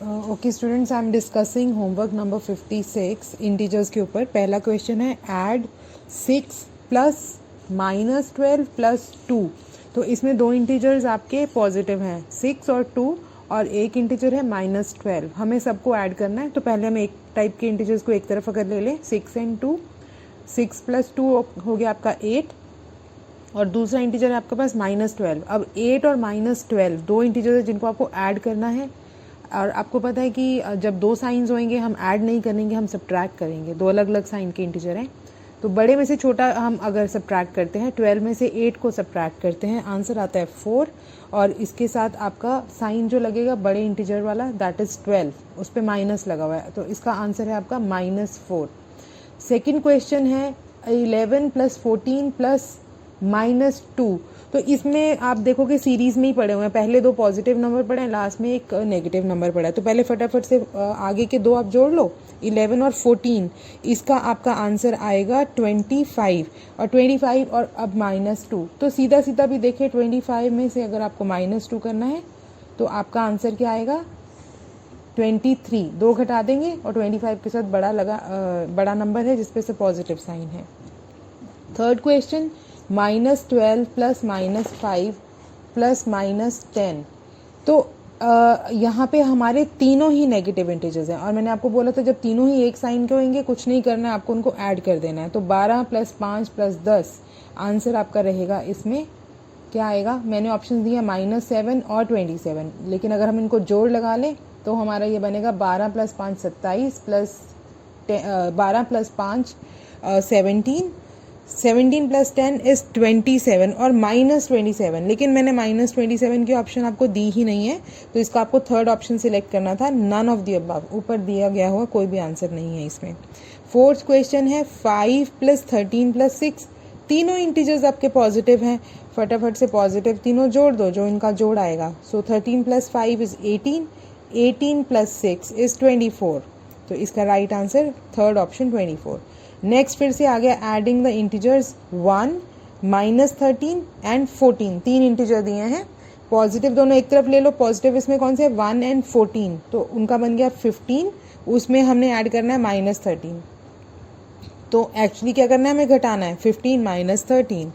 Okay students, I am discussing homework number 56 integers के ऊपर। पहला क्वेश्चन है ऐड 6 प्लस -12 प्लस 2। तो इसमें दो इंटीजर्स आपके पॉजिटिव हैं, 6 और 2, और एक इंटीजर है -12। हमें सबको ऐड करना है। तो पहले हम एक टाइप के इंटीजर्स को एक तरफ अगर ले लें, 6 एंड 2, 6 प्लस 2 हो गया आपका 8, और दूसरा इंटीजर है आपके पास -12। अब 8 और -12 दो इंटीजर है जिनको आपको ऐड करना है। और आपको पता है कि जब दो साइंस होंगे हम ऐड नहीं करेंगे, हम सब्ट्रैक्ट करेंगे। दो अलग अलग साइन के इंटीजर हैं। तो बड़े में से छोटा हम अगर सब्ट्रैक्ट करते हैं, 12 में से 8 को सब्ट्रैक्ट करते हैं, आंसर आता है 4। और इसके साथ आपका साइन जो लगेगा बड़े इंटीजर वाला, दैट इज़ 12, उस पर माइनस लगा हुआ है। तो इसका आंसर है आपका -4। सेकेंड क्वेश्चन है 11 प्लस 14 प्लस -2। तो इसमें आप देखोगे सीरीज में ही पड़े हुए हैं। पहले दो पॉजिटिव नंबर पड़े हैं, लास्ट में एक नेगेटिव नंबर पड़ा है। तो पहले फटाफट से आगे के दो आप जोड़ लो, 11 और 14। इसका आपका आंसर आएगा 25, और 25 और अब -2। तो सीधा सीधा भी देखिए, 25 में से अगर आपको -2 करना है तो आपका आंसर क्या आएगा 23। दो घटा देंगे और 25 के साथ बड़ा नंबर है जिसपे से पॉजिटिव साइन है। Third question -12 plus -5 plus -10। तो यहाँ पे हमारे तीनों ही नेगेटिव इंटीजर्स हैं, और मैंने आपको बोला था जब तीनों ही एक साइन के होंगे कुछ नहीं करना है, आपको उनको ऐड कर देना है। तो 12 प्लस 5 प्लस 10, आंसर आपका रहेगा इसमें क्या आएगा। मैंने ऑप्शन दिया -7 और 27, लेकिन अगर हम इनको जोड़ लगा लें तो हमारा ये बनेगा 12 plus 5 27 plus 12 plus 5 17, 17 plus 10 is 27 और -27। लेकिन मैंने -27 की ऑप्शन आपको दी ही नहीं है, तो इसका आपको थर्ड ऑप्शन सिलेक्ट करना था, नन ऑफ द अबव। ऊपर दिया गया हुआ कोई भी आंसर नहीं है इसमें। फोर्थ क्वेश्चन है 5 प्लस 13 प्लस 6। तीनों इंटीजर्स आपके पॉजिटिव हैं, फटाफट से पॉजिटिव तीनों जोड़ दो जो इनका जोड़ आएगा। सो 13 प्लस 5 इज 18, 18 प्लस 6 इज 24। तो इसका right answer third option 24। Next फिर से आ गया एडिंग द इंटीजर्स 1, -13 एंड 14। तीन इंटीजर दिए हैं, पॉजिटिव दोनों एक तरफ ले लो। पॉजिटिव इसमें कौन से है 1 एंड 14, तो उनका बन गया 15। उसमें हमने ऐड करना है -13। तो एक्चुअली क्या करना है, हमें घटाना है 15 माइनस 13।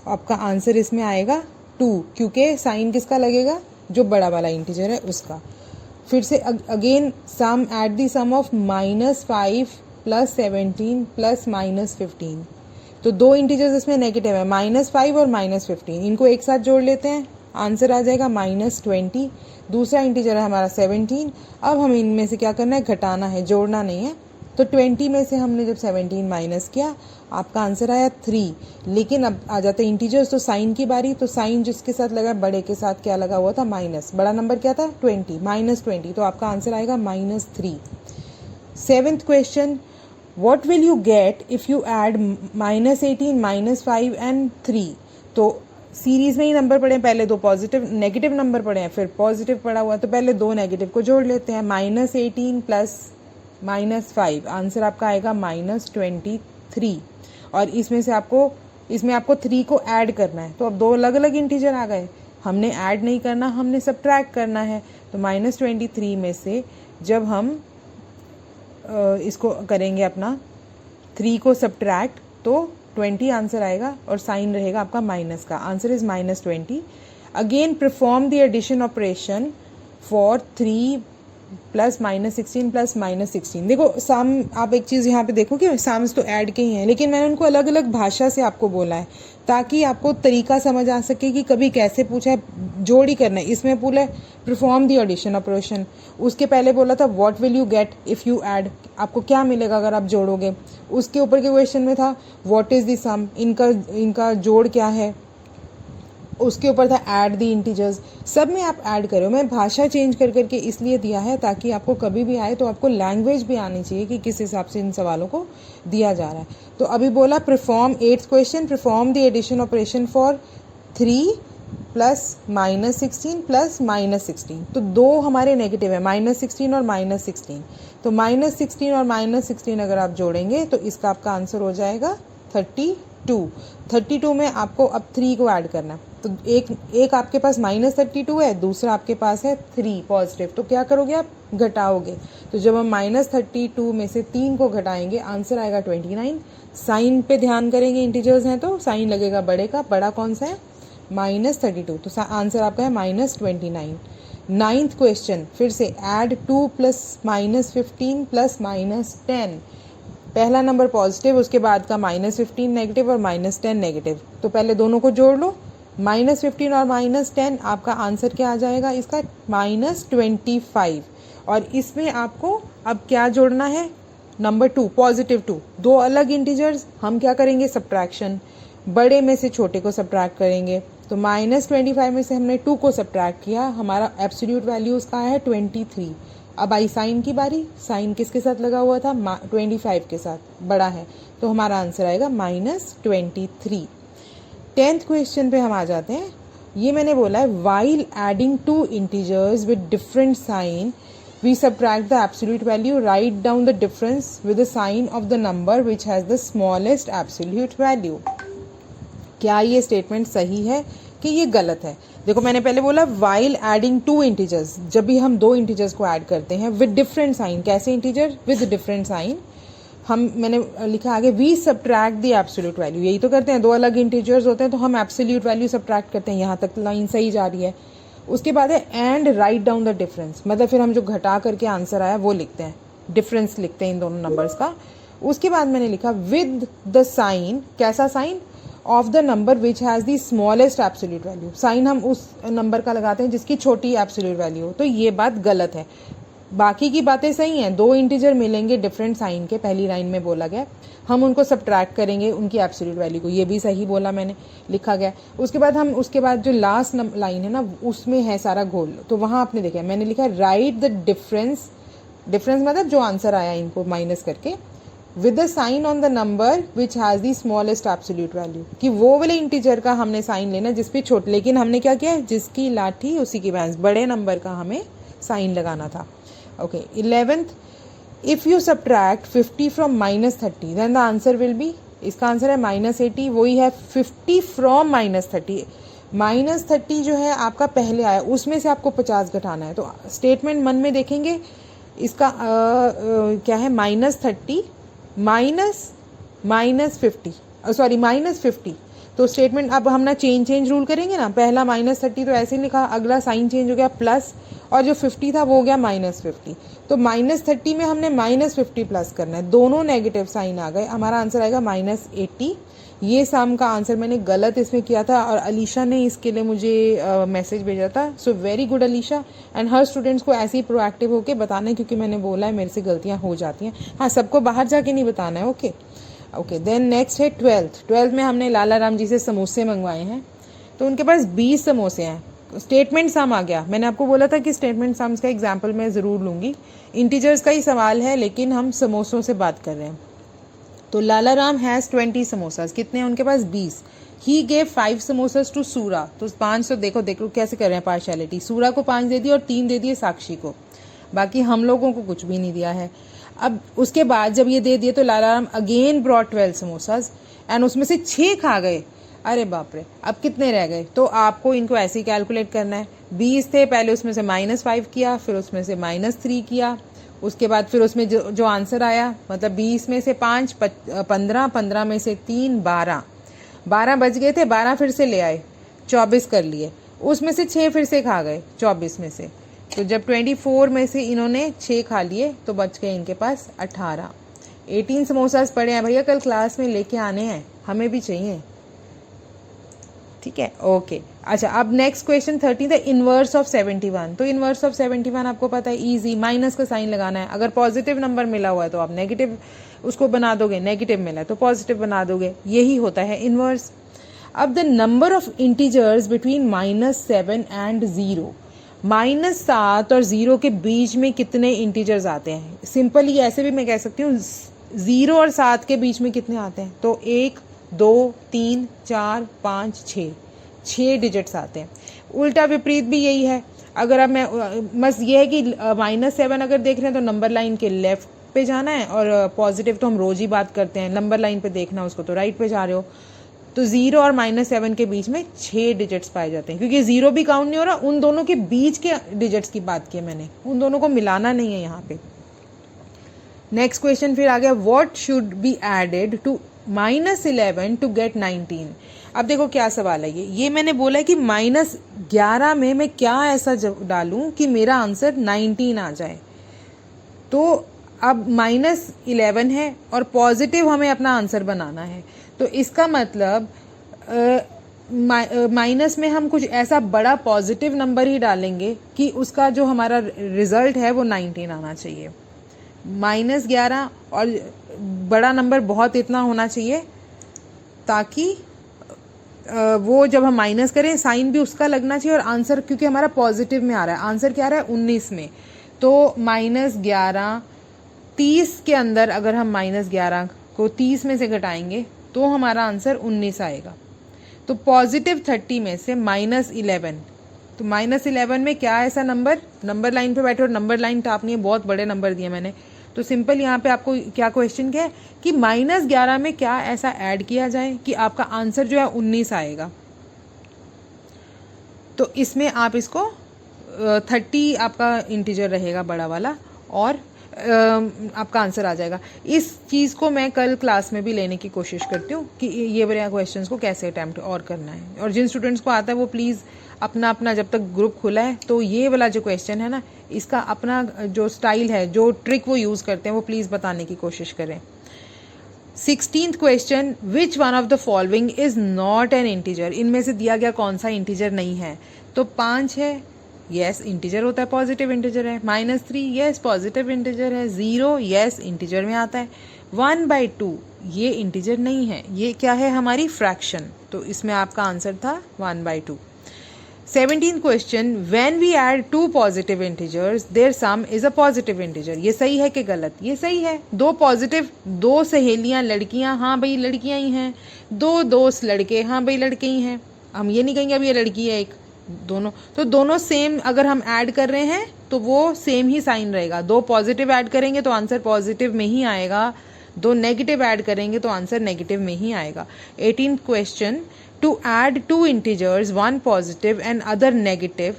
आपका आंसर इसमें आएगा 2, क्योंकि साइन किसका लगेगा, जो बड़ा वाला इंटीजर है उसका। फिर से again sum at the sum of -5 plus 17 plus -15। तो दो इंटीजर्स इसमें नेगेटिव है, -5 और -15। इनको एक साथ जोड़ लेते हैं, आंसर आ जाएगा -20। दूसरा इंटीजर है हमारा 17। अब हमें इनमें से क्या करना है, घटाना है, जोड़ना नहीं है। तो 20 में से हमने जब 17 माइनस किया, आपका आंसर आया 3। लेकिन अब आ जाते हैं इंटीजर्स, तो साइन की बारी। तो साइन जिसके साथ लगा, बड़े के साथ क्या लगा हुआ था, माइनस। बड़ा नंबर क्या था 20, -20। तो आपका आंसर आएगा -3। Seventh question, what will you get if you add -18, -5 and 3। तो सीरीज में ही नंबर पड़े हैं, पहले दो पॉजिटिव नेगेटिव नंबर पड़े हैं, फिर पॉजिटिव पड़ा हुआ, तो पहले दो नेगेटिव को जोड़ लेते हैं। -18 प्लस -5, आंसर आपका आएगा -23। और इसमें आपको 3 को ऐड करना है। तो अब दो अलग अलग इंटीजर आ गए, हमने ऐड नहीं करना, हमने सब्ट्रैक्ट करना है। तो -23 में से जब हम इसको करेंगे अपना 3 को सब्ट्रैक्ट, तो 20 आंसर आएगा और साइन रहेगा आपका माइनस का। Answer is -20। Again perform the addition operation for 3 plus -16 plus -16। देखो सम, आप एक चीज़ यहाँ पे देखो कि सम्स तो ऐड के ही हैं, लेकिन मैंने उनको अलग अलग भाषा से आपको बोला है ताकि आपको तरीका समझ आ सके कि कभी कैसे पूछा है। जोड़ ही करना है। इसमें पूरा परफॉर्म दी एडिशन ऑपरेशन, उसके पहले बोला था what will you get if you add, आपको क्या मिलेगा अगर आप जोड़ोगे। उसके ऊपर के क्वेश्चन में था व्हाट इज़ द सम, इनका जोड़ क्या है। उसके ऊपर था ऐड द इंटीजर्स। सब में आप ऐड करो। मैं भाषा चेंज कर करके इसलिए दिया है ताकि आपको कभी भी आए तो आपको लैंग्वेज भी आनी चाहिए कि किस हिसाब से इन सवालों को दिया जा रहा है। तो अभी बोला perform, 8th question, perform the addition operation for 3 plus -16 plus -16। तो दो हमारे नेगेटिव है, -16 और -16। तो -16 और -16 अगर आप जोड़ेंगे तो इसका आपका आंसर हो जाएगा 32। 2। 32 में आपको अब 3 को ऐड करना है, तो एक आपके पास -32 है, दूसरा आपके पास है 3 पॉजिटिव, तो क्या करोगे आप, घटाओगे। तो जब हम -32 में से 3 को घटाएंगे आंसर आएगा 29। साइन पे ध्यान करेंगे, इंटीजर्स हैं तो साइन लगेगा बड़े का, बड़ा कौन सा है, -32, तो आंसर आपका है -29। 9th क्वेश्चन फिर से, ऐड 2 + -15 + -10। पहला नंबर पॉजिटिव, उसके बाद का -15 नेगेटिव और -10 नेगेटिव, तो पहले दोनों को जोड़ लो। -15 और -10 आपका आंसर क्या आ जाएगा इसका, -25। और इसमें आपको अब क्या जोड़ना है, नंबर 2 पॉजिटिव 2, दो अलग इंटीजर्स, हम क्या करेंगे, सब्ट्रैक्शन, बड़े में से छोटे को सब्ट्रैक्ट करेंगे। तो -25 में से हमने 2 को सब्ट्रैक्ट किया, हमारा एब्सोल्यूट वैल्यू उसका है 23। अब आई साइन की बारी, साइन किसके साथ लगा हुआ था, 25 के साथ, बड़ा है, तो हमारा आंसर आएगा -23। 10th क्वेश्चन पे हम आ जाते हैं। ये मैंने बोला है, while adding 2 integers with different sign we subtract the absolute value, write down the difference with the sign of the number which has the smallest absolute value। क्या ये स्टेटमेंट सही है कि ये गलत है? देखो मैंने पहले बोला while adding 2 integers, जब भी हम 2 इंटीजर्स को ऐड करते हैं with different sign, कैसे इंटीजर, with different sign, मैंने लिखा आगे we subtract the absolute value, यही तो करते हैं, दो अलग इंटीजर्स होते हैं तो हम एब्सोल्यूट वैल्यू सब्ट्रैक्ट करते हैं, यहाँ तक लाइन सही जा रही है। उसके बाद है and write down the difference, मतलब फिर हम जो घटा करके आंसर आया वो लिखते हैं, डिफरेंस लिखते हैं इन दोनों नंबर्स का। उसके बाद मैंने लिखा विद द साइन, कैसा sign, of the number which has the smallest absolute value, sign हम उस नंबर का लगाते हैं जिसकी छोटी एब्सोल्यूट वैल्यू हो, तो ये बात गलत है। बाकी की बातें सही हैं, 2 इंटीजर मिलेंगे डिफरेंट साइन के, पहली लाइन में बोला गया, हम उनको सब्ट्रैक्ट करेंगे उनकी एब्सोल्यूट वैल्यू को, ये भी सही बोला मैंने, लिखा गया। उसके बाद जो लास्ट लाइन है ना, उसमें है सारा घोल, तो वहाँ आपने देखा मैंने लिखा राइट द डिफरेंस, डिफरेंस मतलब जो आंसर आया इनको माइनस करके, with the sign on the number which has the smallest absolute value, कि वो वाले इंटीजर का हमने साइन लेना जिस पे छोटे, लेकिन हमने क्या किया, जिसकी लाठी उसी की भैंस, बड़े नंबर का हमें साइन लगाना था। Okay 11th, if you subtract 50 from -30 then the answer will be, इसका आंसर है -80, वही है 50 फ्रॉम -30, -30 जो है आपका पहले आया उसमें से आपको 50 घटाना है, तो स्टेटमेंट मन में देखेंगे इसका क्या है, -30 -50, तो स्टेटमेंट अब हम ना चेंज रूल करेंगे ना, पहला -30 तो ऐसे लिखा, अगला साइन चेंज हो गया प्लस, और जो 50 था वो हो गया -50, तो -30 में हमने -50 प्लस करना है, दोनों नेगेटिव साइन आ गए, हमारा आंसर आएगा -80। ये सम का आंसर मैंने गलत इसमें किया था और अलीशा ने इसके लिए मुझे मैसेज भेजा था, so very good Alisha, and her students को ऐसे ही प्रोएक्टिव होकर बताना है, क्योंकि मैंने बोला है मेरे से गलतियाँ हो जाती हैं। हाँ, सबको बाहर जाके नहीं बताना है। ओके देन नेक्स्ट है 12th में हमने लाला राम जी से समोसे मंगवाए हैं, तो उनके पास 20 समोसे हैं, स्टेटमेंट सम आ गया। मैंने आपको बोला था कि स्टेटमेंट सम्स का एग्जाम्पल मैं ज़रूर लूँगी, इंटीजर्स का ही सवाल है लेकिन हम समोसों से बात कर रहे हैं। तो लाला राम हैज़ 20 समोसाज, कितने हैं उनके पास, 20। ही गेव 5 समोसाज टू सूरा, तो 5, तो देखो कैसे कर रहे हैं पार्शियलिटी, सूरा को 5 दे दिए और 3 दे दिए साक्षी को, बाकी हम लोगों को कुछ भी नहीं दिया है। अब उसके बाद जब ये दे दिए तो Lala Ram again brought 12 samosas and उसमें से 6 खा गए, अरे बाप रे, अब कितने रह गए, तो आपको इनको ऐसे ही कैलकुलेट करना है। 20 थे, पहले उसमें से -5 किया, फिर उसमें से -3 किया, उसके बाद फिर उसमें जो आंसर आया, मतलब 20 में से 5 15, 15 में से 3 12 बच गए थे, 12 फिर से ले आए, 24 कर लिए, उसमें से 6 फिर से खा गए 24 में से, तो जब 24 में से इन्होंने 6 खा लिए तो बच गए इनके पास 18 समोसाज पड़े हैं भैया, कल क्लास में लेके आने हैं, हमें भी चाहिए, ठीक है। ओके अच्छा, अब next question 30, the inverse of 71। तो इनवर्स ऑफ 71 आपको पता है, इजी, माइनस का साइन लगाना है। अगर पॉजिटिव नंबर मिला हुआ है तो आप नेगेटिव उसको बना दोगे, नेगेटिव मिला है तो पॉजिटिव बना दोगे, यही होता है इनवर्स। अब the number of integers between -7 and 0, -7 और 0 के बीच में कितने इंटीजर्स आते हैं। सिंपली ऐसे भी मैं कह सकती हूँ 0 और 7 के बीच में कितने आते हैं, तो 1 2 3 4 5 6 डिजिट्स आते हैं। उल्टा विपरीत भी यही है। अगर अब मैं बस ये है कि -7 अगर देख रहे हैं तो नंबर लाइन के लेफ्ट पे जाना है, और पॉजिटिव तो हम रोज ही बात करते हैं, नंबर लाइन पे देखना उसको तो राइट पे जा रहे हो। तो 0 और -7 के बीच में 6 डिजिट्स पाए जाते हैं, क्योंकि 0 भी काउंट नहीं हो रहा, उन दोनों के बीच के डिजिट्स की बात की है मैंने, उन दोनों को मिलाना नहीं है यहाँ पे। नेक्स्ट क्वेश्चन फिर आ गया, what should be added to -11 to get 19। अब देखो क्या सवाल है ये मैंने बोला है कि -11 में मैं क्या ऐसा डालूं कि मेरा आंसर 19 आ जाए। तो अब -11 है और पॉजिटिव हमें अपना आंसर बनाना है, तो इसका मतलब माइनस में हम कुछ ऐसा बड़ा पॉजिटिव नंबर ही डालेंगे कि उसका जो हमारा रिजल्ट है वो 19 आना चाहिए। -11 और बड़ा नंबर बहुत इतना होना चाहिए ताकि वो जब हम माइनस करें साइन भी उसका लगना चाहिए, और आंसर क्योंकि हमारा पॉजिटिव में आ रहा है, आंसर क्या आ रहा है 19 में, तो -11 30 के अंदर अगर हम -11 को 30 में से घटाएंगे तो हमारा आंसर 19 आएगा। तो +30 में से -11, तो -11 में क्या ऐसा नंबर लाइन पे बैठे और नंबर लाइन टापनी है, बहुत बड़े नंबर दिए मैंने, तो सिंपल यहाँ पे आपको क्या क्वेश्चन क्या है कि -11 में क्या ऐसा ऐड किया जाए कि आपका आंसर जो है 19 आएगा। तो इसमें आप इसको 30 आपका इंटीजर रहेगा बड़ा वाला, और आपका आंसर आ जाएगा। इस चीज़ को मैं कल क्लास में भी लेने की कोशिश करती हूँ कि ये वाले क्वेश्चंस को कैसे अटैम्प्ट और करना है, और जिन स्टूडेंट्स को आता है वो प्लीज़ अपना जब तक ग्रुप खुला है तो ये वाला जो क्वेश्चन है ना, इसका अपना जो स्टाइल है, जो ट्रिक वो यूज़ करते हैं, वो प्लीज़ बताने की कोशिश करें। 16th question, which one of the following is not an integer. इनमें से दिया गया कौन सा इंटीजर नहीं है, तो 5 है, यस इंटीजर होता है, पॉजिटिव इंटीजर है। -3 यस पॉजिटिव इंटीजर है। 0 यस इंटीजर में आता है। 1/2 ये इंटीजर नहीं है, ये क्या है हमारी फ्रैक्शन, तो इसमें आपका आंसर था 1/2। 17th question, when we add 2 positive integers their sum is a positive integer. ये सही है कि गलत? ये सही है। 2 पॉजिटिव, 2 सहेलियां लड़कियां, हाँ भाई लड़कियां ही हैं। 2 दोस्त लड़के, हाँ भाई लड़के ही हैं। हम ये नहीं कहेंगे अब ये लड़की है एक, दोनों, तो दोनों सेम अगर हम ऐड कर रहे हैं तो वो सेम ही साइन रहेगा। 2 पॉजिटिव ऐड करेंगे तो आंसर पॉजिटिव में ही आएगा, 2 नेगेटिव ऐड करेंगे तो आंसर नेगेटिव में ही आएगा। 18th question, to add 2 integers, 1 positive and other negative,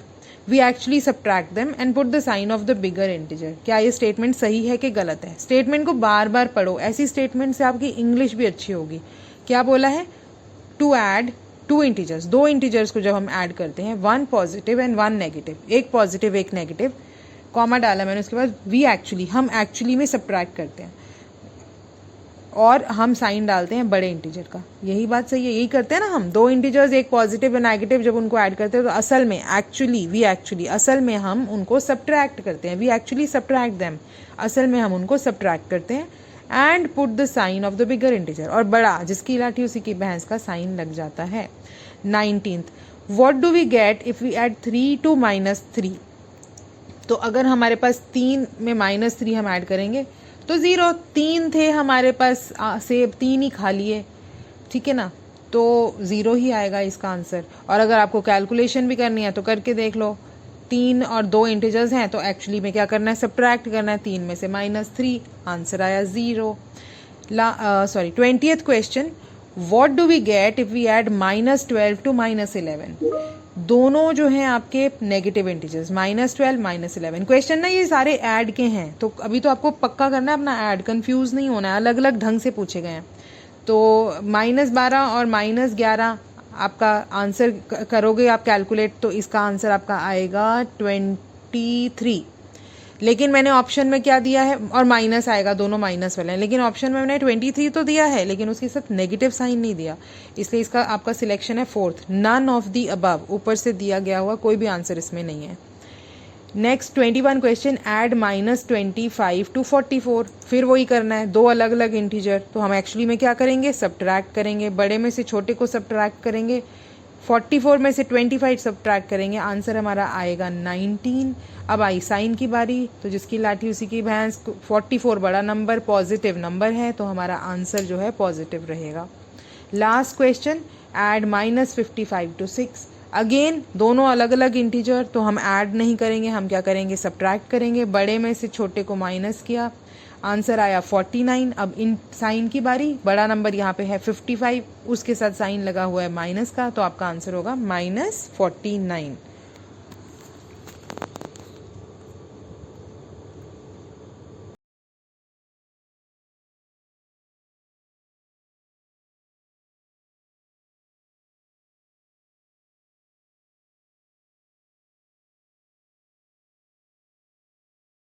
we actually subtract them and put the sign of the bigger integer. क्या ये स्टेटमेंट सही है कि गलत है? स्टेटमेंट को बार बार पढ़ो, ऐसी स्टेटमेंट से आपकी इंग्लिश भी अच्छी होगी। क्या बोला है? टू ऐड 2 इंटीजर्स, 2 इंटीजर्स को जब हम ऐड करते हैं, 1 पॉजिटिव एंड 1 नेगेटिव, एक पॉजिटिव एक नेगेटिव, कॉमा डाला मैंने, उसके बाद वी एक्चुअली, हम एक्चुअली में सब्ट्रैक्ट करते हैं और हम साइन डालते हैं बड़े इंटीजर का। यही बात सही है, यही करते हैं ना हम। 2 इंटीजर्स, एक पॉजिटिव और नेगेटिव, जब उनको ऐड करते हैं तो असल में एक्चुअली असल में हम उनको सब्ट्रैक्ट करते हैं। वी एक्चुअली सब्ट्रैक्ट देम, असल में हम उनको सब्ट्रैक्ट करते हैं। And put the sign of the bigger integer, और बड़ा जिसकी लाठी उसी की भैंस का साइन लग जाता है। 19th, what do we get if we add 3 to -3। तो अगर हमारे पास 3 में -3 हम ऐड करेंगे तो 0, 3 थे हमारे पास, सेब 3 ही खा लिए, ठीक है ना, तो 0 ही आएगा इसका आंसर। और अगर आपको कैलकुलेशन भी करनी है तो करके देख लो, 3 और 2 इंटीजर्स हैं तो एक्चुअली में क्या करना है, सब्ट्रैक्ट करना है। 3 में से -3, आंसर आया 0। 20th question, what do we get if we add -12 to -11। दोनों जो हैं आपके नेगेटिव इंटीजर्स, -12 -11। क्वेश्चन ना ये सारे ऐड के हैं, तो अभी तो आपको पक्का करना है अपना ऐड, कंफ्यूज नहीं होना है, अलग अलग ढंग से पूछे गए हैं। तो -12 और -11 आपका आंसर करोगे आप कैलकुलेट, तो इसका आंसर आपका आएगा 23। लेकिन मैंने ऑप्शन में क्या दिया है, और माइनस आएगा, दोनों माइनस वाले हैं, लेकिन ऑप्शन में मैंने 23 तो दिया है लेकिन उसके साथ नेगेटिव साइन नहीं दिया, इसलिए इसका आपका सिलेक्शन है 4th, none of the above. ऊपर से दिया गया हुआ कोई भी आंसर इसमें नहीं है। Next 21 question, add -25 to 44। फिर वही करना है, 2 अलग अलग इंटीजर, तो हम एक्चुअली में क्या करेंगे, सब्ट्रैक्ट करेंगे, बड़े में से छोटे को सब्ट्रैक्ट करेंगे, 44 में से 25 सब्ट्रैक्ट करेंगे, आंसर हमारा आएगा 19। अब आई साइन की बारी, तो जिसकी लाठी उसी की भैंस। 44 बड़ा नंबर, पॉजिटिव नंबर है, तो हमारा आंसर जो है पॉजिटिव रहेगा। Last question, add -55 to 6। Again दोनों अलग अलग इंटीजर, तो हम ऐड नहीं करेंगे, हम क्या करेंगे, सब्ट्रैक्ट करेंगे। बड़े में से छोटे को माइनस किया, आंसर आया 49। अब इन साइन की बारी, बड़ा नंबर यहाँ पे है 55, उसके साथ साइन लगा हुआ है माइनस का, तो आपका आंसर होगा -49।